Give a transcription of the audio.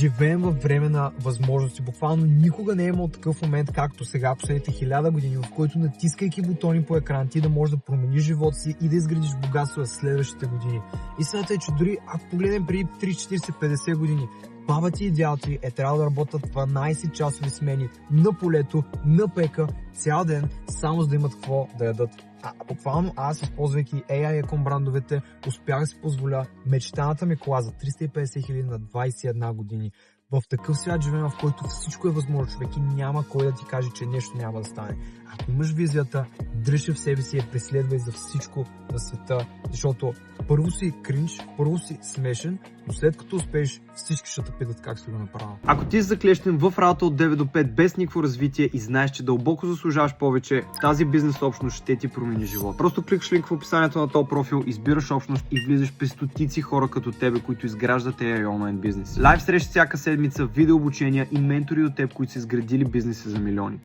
Живеем във време на възможности. Буквално никога не е имал такъв момент, както сега, последните 1000 години, в който натискайки бутони по екран, ти да можеш да промениш живота си и да изградиш богатство за следващите години. Истината е, че дори ако погледнем преди 30, 40, 50 години, баба ти и дядо ти е трябвало да работят 12 часови смени на полето, на пека, цял ден, само за да имат какво да ядат. Буквално аз, използвайки AI Ecom брандовете, успях да си позволя мечтаната ми кола за 350 000 на 21 години. В такъв свят живеем, в който всичко е възможно, човек, и няма кой да ти каже, че нещо няма да стане. Ако имаш визията, дръж в себе си и преследвай за всичко на света, защото първо си кринж, първо си смешен, но след като успееш, всички ще те питат как си го направил. Ако ти си заклещен в работа от 9 до 5 без никакво развитие и знаеш, че дълбоко заслужаваш повече, тази бизнес общност ще ти промени живот. Просто кликаш линк в описанието на този профил, избираш общност и влизаш при стотици хора като тебе, които изграждат AI онлайн бизнес. Лайв срещи всяка седмица, видеообучения и ментори от теб, които са изградили бизнеси за милиони.